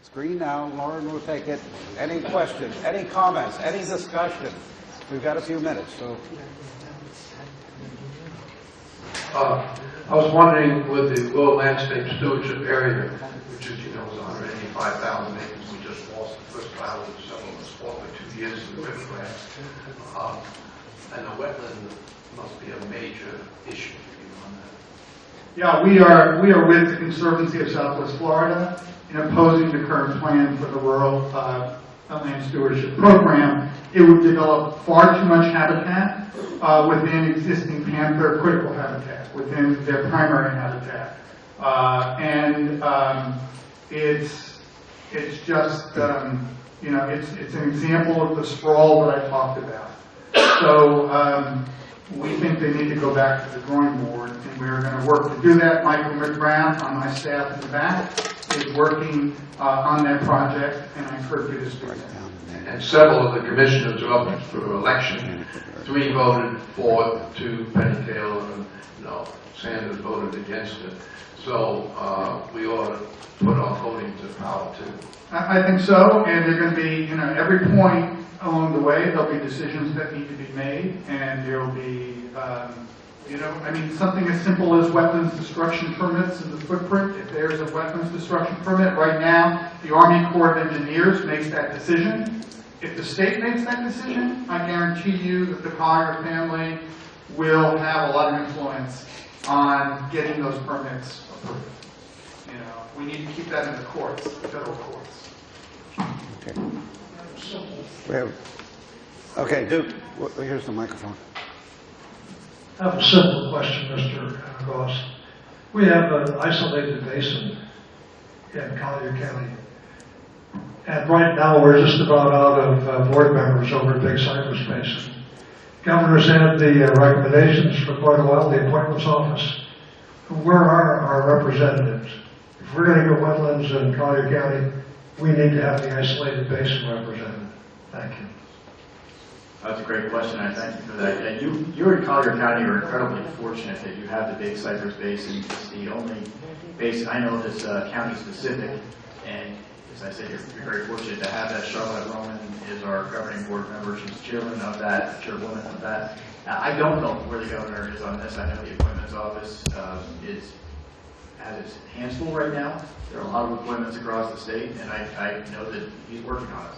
It's green now. Lauren will take it. Any questions, any comments, any discussion? We've got a few minutes, so. I was wondering with the World Landscape Stewardship Area, which is, you know, is 185,000 acres, we just lost the first battle of several months, for 2 years of the river grant. And the wetland must be a major issue for you on that. Yeah, we are with the Conservancy of Southwest Florida in opposing the current plan for the rural land stewardship program. It would develop far too much habitat within existing panther critical habitat, within their primary habitat, it's just you know, it's an example of the sprawl that I talked about. So we think they need to go back to the drawing board, and we're going to work to do that. Michael McBrown on my staff in the back is working on that project, and I encourage you to speak to him. And several of the commissioners are up for election. 3 voted for it, 2 Penny Taylor, and Sanders voted against it. So we ought to put our voting to power too. I think so, and they're going to be, you know, every point along the way, there'll be decisions that need to be made, and there'll be, you know, I mean, something as simple as wetlands destruction permits in the footprint. If there's a wetlands destruction permit, right now, the Army Corps of Engineers makes that decision. If the state makes that decision, I guarantee you that the Collier family will have a lot of influence on getting those permits approved. You know, we need to keep that in the courts, the federal courts. Okay. We have, okay, Duke, here's the microphone. I have a simple question, Mr. Goss. We have an isolated basin in Collier County. And right now we're just about out of board members over at Big Cypress Basin. Governor's had the recommendations for quite a while, the appointments office. Where are our representatives? If we're going to go wetlands in Collier County, we need to have the isolated basin represented. Thank you. That's a great question. I thank you for that. And you in Collier County are incredibly fortunate that you have the Big Cypress Basin. It's the only basin I know that's county specific. And as I said, you're very fortunate to have that. Charlotte Roman is our governing board member. She's chairwoman of that. I don't know where the governor is on this. I know the appointments office has its hands full right now. There are a lot of appointments across the state, and I know that he's working on it.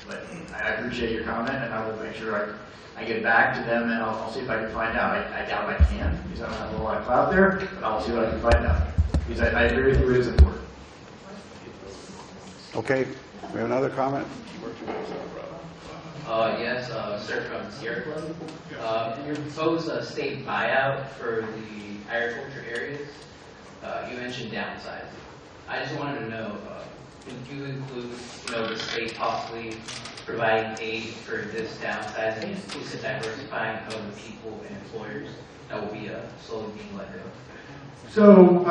But I appreciate your comment, and I will make sure I get back to them, and I'll see if I can find out. I doubt I can, because I don't have a lot of clout there, but I'll see what I can find out. Because I agree with you, it is important. Okay, we have another comment? Yes, sir, from Sierra Club. Your proposed state buyout for the agriculture areas, you mentioned downsizing. I just wanted to know, would you include, the state possibly providing aid for this downsizing, inclusive diversifying of the people and employers that will be slowly being let go? So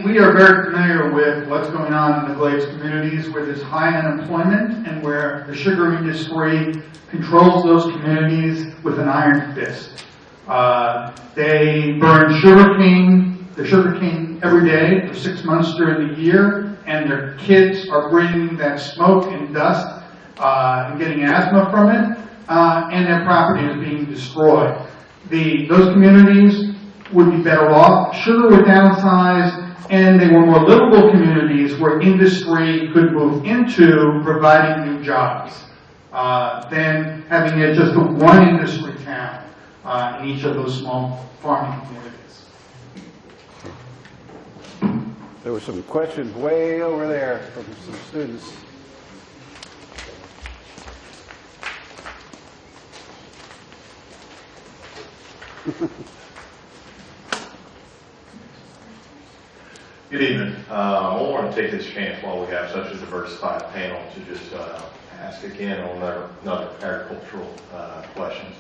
we are very familiar with what's going on in the Glades communities where there's high unemployment and where the sugar industry controls those communities with an iron fist. They burn the sugarcane every day for 6 months during the year, and their kids are breathing that smoke and dust and getting asthma from it, and their property is being destroyed. Those communities would be better off. Sugar would downsize, and they were more livable communities where industry could move into providing new jobs than having it just a one industry town in each of those small farming communities. There were some questions way over there from some students. Good evening. I want to take this chance while we have such a diversified panel to just ask again on another agricultural questions.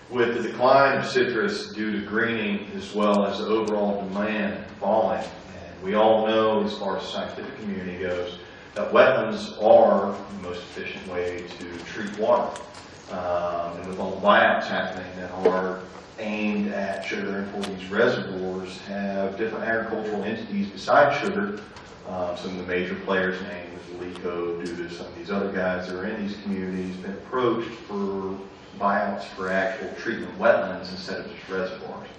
With the decline of citrus due to greening as well as the overall demand falling, and we all know as far as the scientific community goes that wetlands are the most efficient way to treat water. And with all the buyouts happening that are aimed at sugar and for these reservoirs, have different agricultural entities besides sugar Some of the major players' names, LECO, due to some of these other guys that are in these communities, been approached for buyouts for actual treatment wetlands instead of just reservoirs.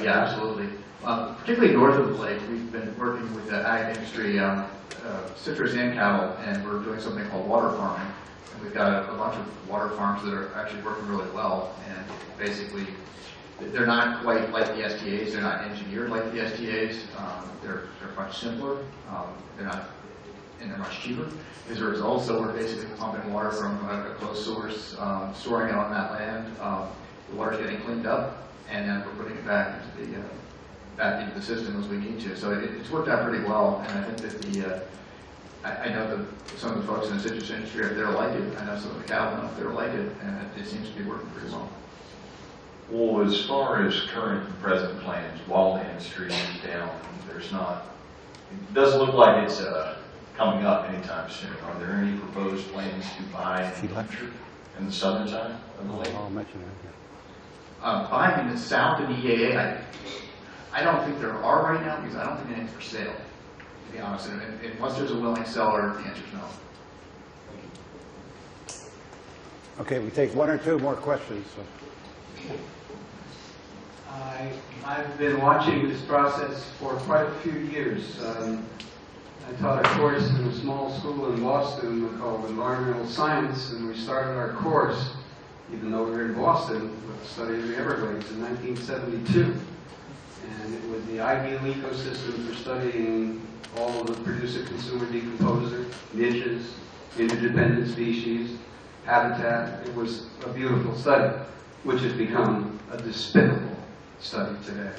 Yeah, absolutely. Particularly north of the lake, we've been working with the ag industry, citrus and cattle, and we're doing something called water farming. And we've got a bunch of water farms that are actually working really well, and basically they're not quite like the STAs. They're not engineered like the STAs. They're much simpler. They're much cheaper. As a result, so we're basically pumping water from a closed source, storing it on that land. The water's getting cleaned up, and then we're putting it back into the system as we need to. So it's worked out pretty well, and I think that I know that some of the folks in the citrus industry up there like it. I know some of the cattle up there like it, and it seems to be working pretty well. Well, as far as current and present plans, Wildland Street is down. There's not, it doesn't look like it's coming up anytime soon. Are there any proposed plans to buy in the future in the southern side of the lake? I'll mention it. Buying in the south of the EAA, I don't think there are right now because I don't think anything's for sale, to be honest. And unless there's a willing seller, the answer is no. Okay, we take one or two more questions. So. I've been watching this process for quite a few years. I taught a course in a small school in Boston called Environmental Science, and we started our course, even though we were in Boston, with the study of the Everglades in 1972. And it was the ideal ecosystem for studying all of the producer, consumer, decomposer, niches, interdependent species, habitat. It was a beautiful study, which has become a despicable study today.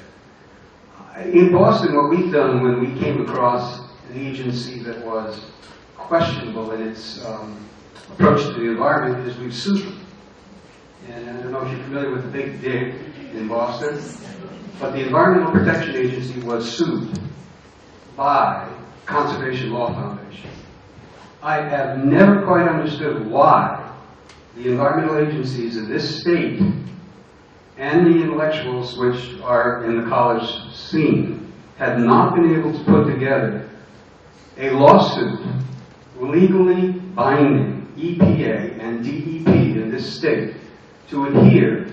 In Boston, what we've done when we came across an agency that was questionable in its approach to the environment is we've sued them. And I don't know if you're familiar with the Big Dig in Boston, but the Environmental Protection Agency was sued by Conservation Law Foundation. I have never quite understood why the environmental agencies in this state and the intellectuals which are in the college scene have not been able to put together a lawsuit legally binding EPA and DEP in this state to adhere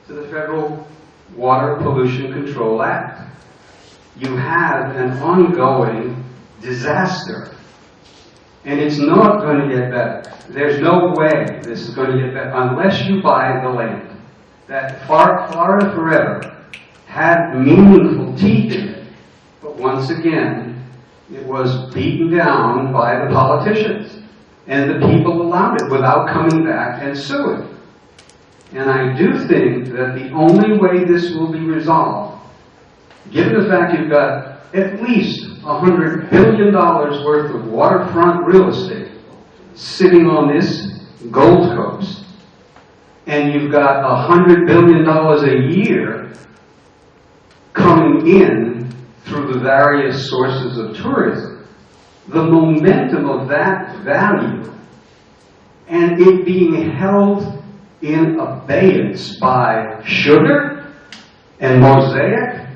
to the Federal Water Pollution Control Act. You have an ongoing disaster, and it's not going to get better. There's no way this is going to get better unless you buy the land. That Florida Forever had meaningful teeth in it, but once again, it was beaten down by the politicians, and the people allowed it without coming back and suing. And I do think that the only way this will be resolved, given the fact you've got at least $100 billion worth of waterfront real estate sitting on this Gold Coast, and you've got $100 billion a year coming in through the various sources of tourism, the momentum of that value and it being held in abeyance by Sugar and Mosaic,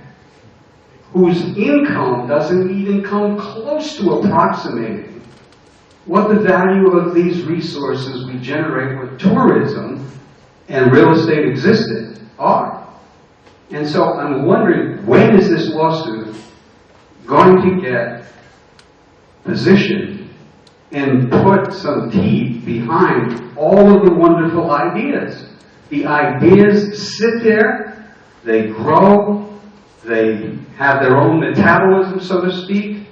whose income doesn't even come close to approximating what the value of these resources we generate with tourism and real estate existed are. And so I'm wondering, when is this lawsuit going to get positioned and put some teeth behind all of the wonderful ideas? The ideas sit there, they grow, they have their own metabolism, so to speak,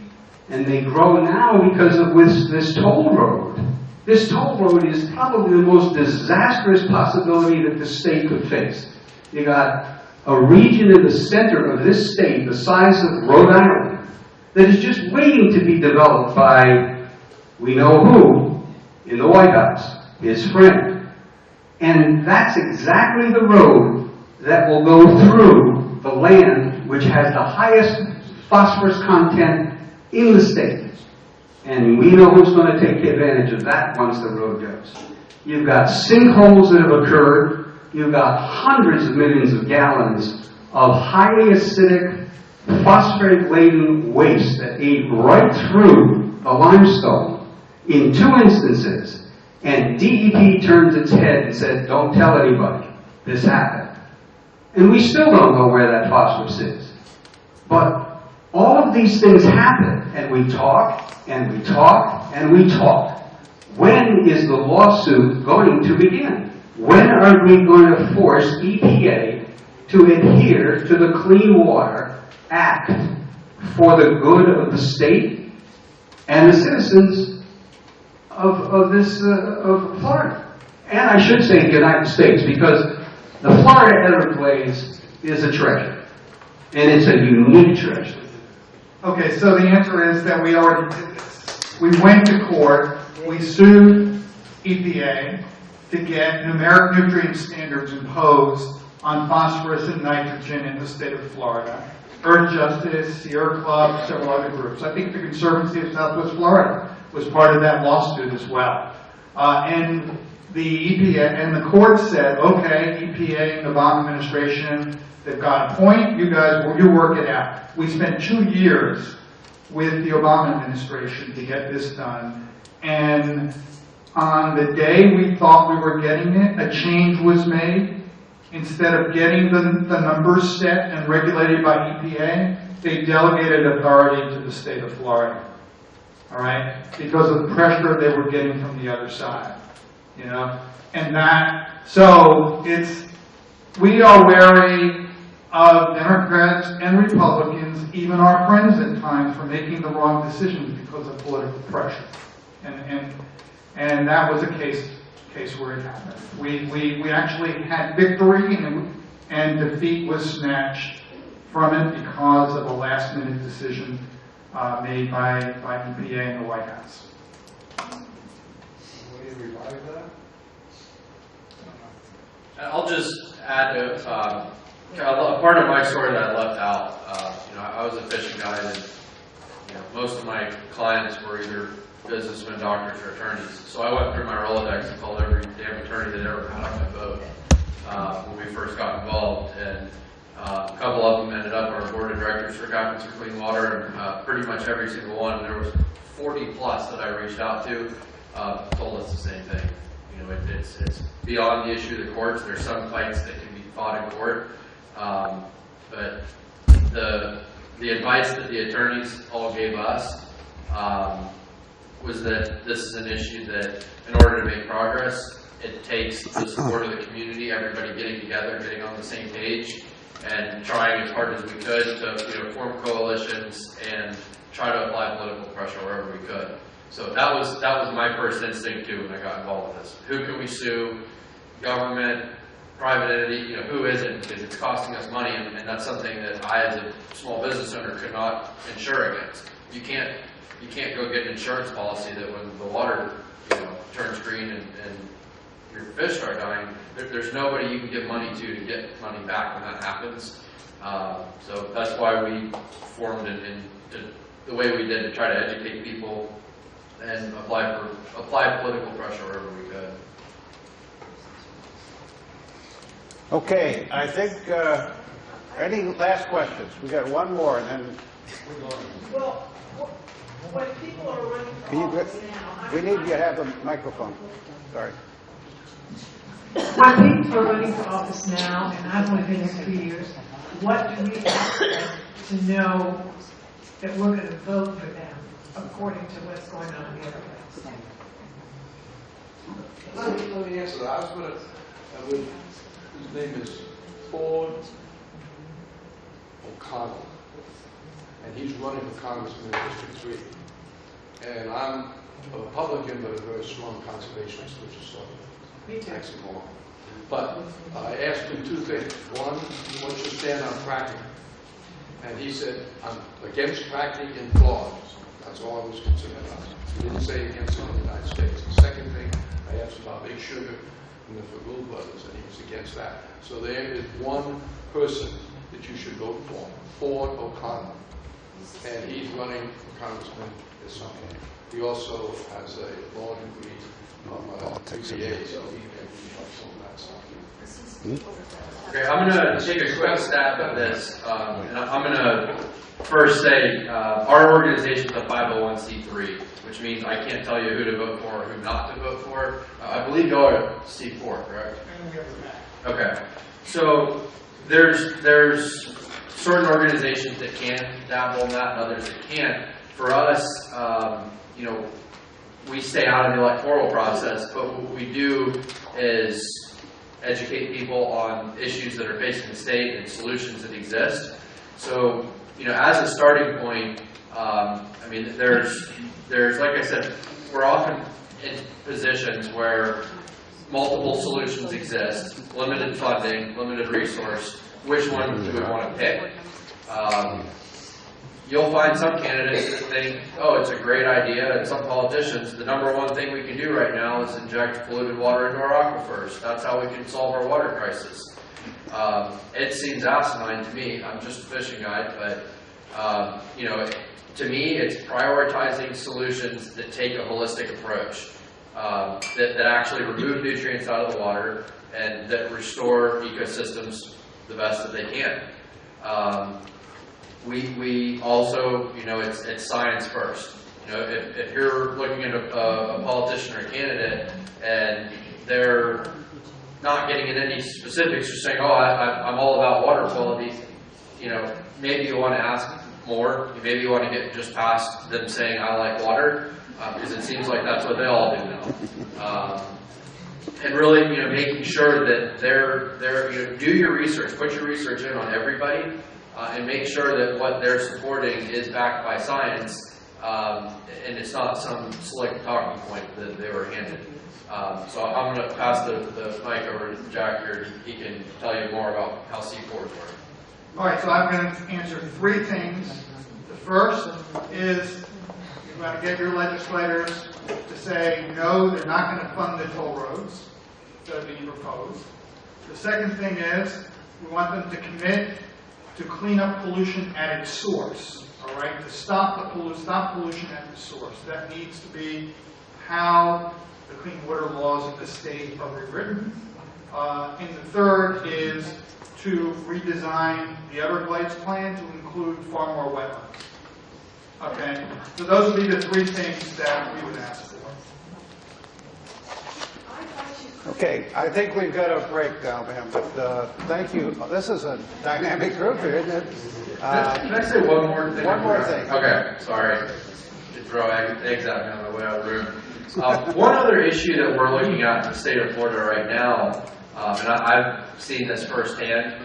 and they grow now because of this toll road. This toll road is probably the most disastrous possibility that the state could face. You got a region in the center of this state, the size of Rhode Island, that is just waiting to be developed by, we know who, in the White House, his friend. And that's exactly the road that will go through the land which has the highest phosphorus content in the state. And we know who's going to take advantage of that once the road goes. You've got sinkholes that have occurred. You've got hundreds of millions of gallons of highly acidic, phosphate-laden waste that ate right through the limestone in 2 instances. And DEP turned its head and said, don't tell anybody this happened. And we still don't know where that phosphorus is. But all of these things happen, and we talk, and we talk, and we talk. When is the lawsuit going to begin? When are we going to force EPA to adhere to the Clean Water Act for the good of the state and the citizens of Florida? And I should say the United States, because the Florida Everglades is a treasure. And it's a unique treasure. Okay, so the answer is that we already did this. We went to court, we sued EPA to get numeric nutrient standards imposed on phosphorus and nitrogen in the state of Florida. Earth Justice, Sierra Club, several other groups. I think the Conservancy of Southwest Florida was part of that lawsuit as well. And the EPA and the court said, okay, EPA and the Obama administration, they've got a point, you guys, you work it out. We spent 2 years with the Obama administration to get this done. And on the day we thought we were getting it, a change was made. Instead of getting the numbers set and regulated by EPA, they delegated authority to the state of Florida. All right? Because of the pressure they were getting from the other side. You know? And that, so it's, we are wary of Democrats and Republicans, even our friends at times, for making the wrong decisions because of political pressure. And that was a case where it happened. We actually had victory and defeat was snatched from it because of a last-minute decision made by EPA and the White House. Will you revive that? I'll just add to a part of my story that I left out. I was a fishing guide, and most of my clients were either businessmen, doctors, or attorneys. So I went through my Rolodex and called every damn attorney that ever got on my boat when we first got involved. And a couple of them ended up on our board of directors for Captains for Clean Water, and pretty much every single one, there was 40 plus that I reached out to, told us the same thing. It's beyond the issue of the courts. There's some fights that can be fought in court, but the advice that the attorneys all gave us was that this is an issue that, in order to make progress, it takes the support of the community, everybody getting together, getting on the same page, and trying as hard as we could to form coalitions and try to apply political pressure wherever we could. So that was my first instinct too when I got involved with this. Who can we sue? Government, private entity, who isn't? Because it's costing us money, and that's something that I, as a small business owner, could not insure against. You can't go get an insurance policy that when the water turns green and your fish start dying, there's nobody you can give money to get money back when that happens. So that's why we formed it the way we did to try to educate people and apply political pressure wherever we could. Okay, I think, any last questions? We got one more, and then Well, when people are running for can you office now, we need you to have a microphone. Sorry. when people are running for office now, and I've only been here 3 years, what do we expect to know that we're going to vote for them according to what's going on in the other place? Let me answer that. I was going to, his name is Ford O'Connell, and he's running for congressman in District 3. And I'm a Republican, but a very strong conservationist, which is sort of takes him along. But I asked him two things. One, what's your stand on fracking? And he said, I'm against fracking in Florida. That's all I was concerned about. He didn't say against it in the United States. The second thing, I asked about Big Sugar and the Fagul brothers, and he was against that. So there is one person that you should vote for, Ford O'Connell. And he's running for congressman this summer. He also has a law degree from BBA, so he can help some of that stuff. Okay, I'm going to take a quick stab at this, and I'm going to first say our organization is a 501c3, which means I can't tell you who to vote for or who not to vote for. I believe y'all are C4, correct? Okay, so there's certain organizations that can dabble in that and others that can't. For us, you know, we stay out of the electoral process, but what we do is educate people on issues that are facing the state and solutions that exist. So, you know, as a starting point, I mean, there's like I said, we're often in positions where multiple solutions exist, limited funding, limited resource. Which one do we want to pick? You'll find some candidates that think, oh, it's a great idea, and some politicians, the number one thing we can do right now is inject polluted water into our aquifers. That's how we can solve our water crisis. It seems asinine to me. I'm just a fishing guide, but you know, to me, it's prioritizing solutions that take a holistic approach, that actually remove nutrients out of the water and that restore ecosystems the best that they can. We also, you know, it's science first. You know, if you're looking at a politician or a candidate and they're not getting in any specifics, you're saying, oh, I'm all about water quality, you know, maybe you want to ask more. Maybe you want to get just past them saying, I like water, because it seems like that's what they all do now. And really, you know, making sure that you know, do your research, put your research in on everybody, and make sure that what they're supporting is backed by science, and it's not some slick talking point that they were handed. So I'm going to pass the mic over to Jack here. He can tell you more about how C4s work. All right, so I'm going to answer three things. The first is you've got to get your legislators to say, no, they're not going to fund the toll roads that are being proposed. The second thing is we want them to commit to clean up pollution at its source, all right, to stop pollution at the source. That needs to be how the clean water laws of the state are rewritten. And the third is to redesign the Everglades plan to include far more wetlands. Okay, so those would be the three things that we would ask for. Okay, I think we've got a break now, ma'am, but thank you. This is a dynamic group here, isn't it? Can I say one more thing? One more thing. Okay, sorry. To throw eggs at me on the way out of the room. One other issue that we're looking at in the state of Florida right now, and I've seen this firsthand,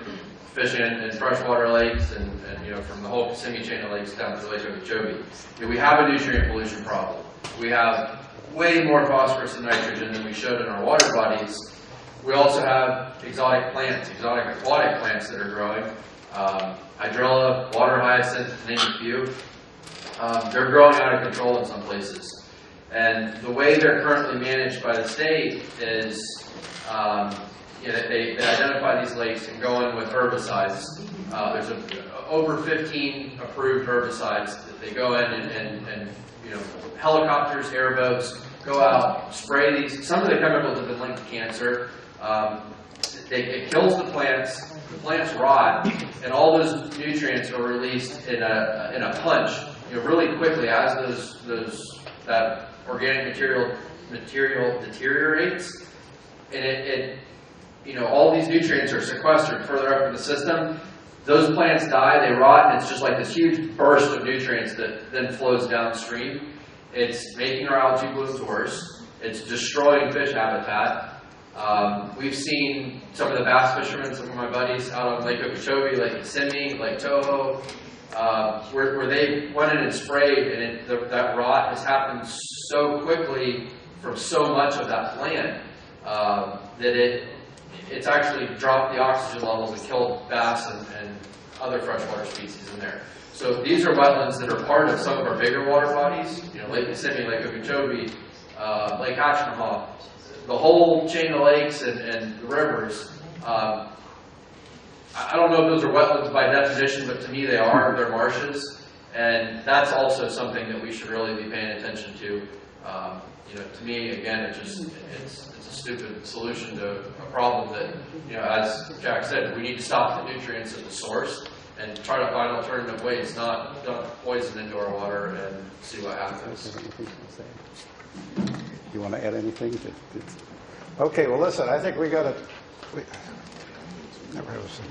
fishing in freshwater lakes and you know, from the whole Kissimmee chain of lakes down to Lake Okeechobee. You know, we have a nutrient pollution problem. We have way more phosphorus and nitrogen than we should in our water bodies. We also have exotic plants, exotic aquatic plants that are growing. Hydrilla, water hyacinth, to name a few. They're growing out of control in some places. And the way they're currently managed by the state is you know, they identify these lakes and go in with herbicides. There's over 15 approved herbicides that they go in and you know, helicopters, airboats, go out, spray these. Some of the chemicals have been linked to cancer. It kills the plants rot, and all those nutrients are released in a punch, you know, really quickly as that organic material deteriorates, and it you know, all these nutrients are sequestered further up in the system. Those plants die, they rot, and it's just like this huge burst of nutrients that then flows downstream. It's making our algae blooms worse. It's destroying fish habitat. We've seen some of the bass fishermen, some of my buddies out on Lake Okeechobee, Lake Kissimmee, Lake Toho, where they went in and sprayed, and that rot has happened so quickly from so much of that plant that it's actually dropped the oxygen levels and killed bass and other freshwater species in there. So these are wetlands that are part of some of our bigger water bodies, you know, Lake Kissimmee, Lake Okeechobee, Lake Ashnahaw, the whole chain of lakes and the rivers. I don't know if those are wetlands by definition, but to me they are. They're marshes, and that's also something that we should really be paying attention to. to me, again, it's a stupid solution to a problem that, as Jack said, we need to stop the nutrients at the source and try to find alternative ways, not dump poison into our water and see what happens. You want to add anything? Okay, well, listen, I think we got to... Never have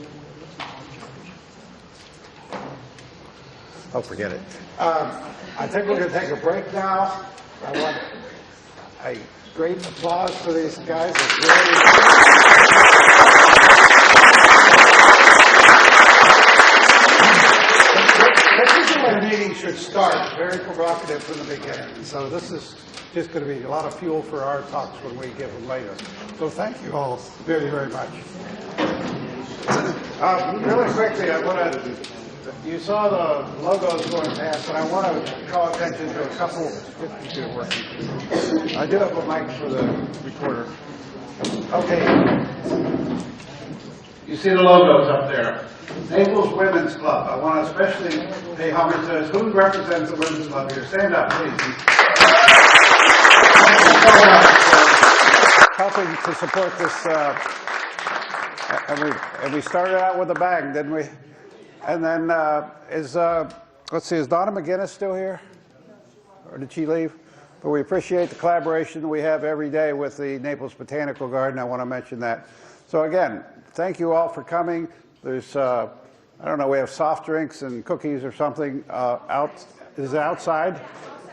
Oh, forget it. I think we're going to take a break now. I want a great applause for these guys. It's really... This is where the meeting should start. Very provocative from the beginning. So this is just going to be a lot of fuel for our talks when we give them later. So thank you all very, very much. Really quickly, I want to... You saw the logos going past, but I want to call attention to a couple. I do have a mic for the recorder. Okay. You see the logos up there. Naples Women's Club. I want to especially pay homage to this. Who represents the Women's Club here? Stand up, please. Helping to support this. And we started out with a bang, didn't we? And then let's see, is Donna McGinnis still here? Or did she leave? But we appreciate the collaboration we have every day with the Naples Botanical Garden. I want to mention that. So again, thank you all for coming. There's, I don't know, we have soft drinks and cookies or something is it outside?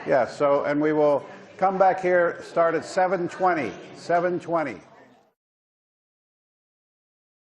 Yeah, so, and we will come back here, start at 7:20.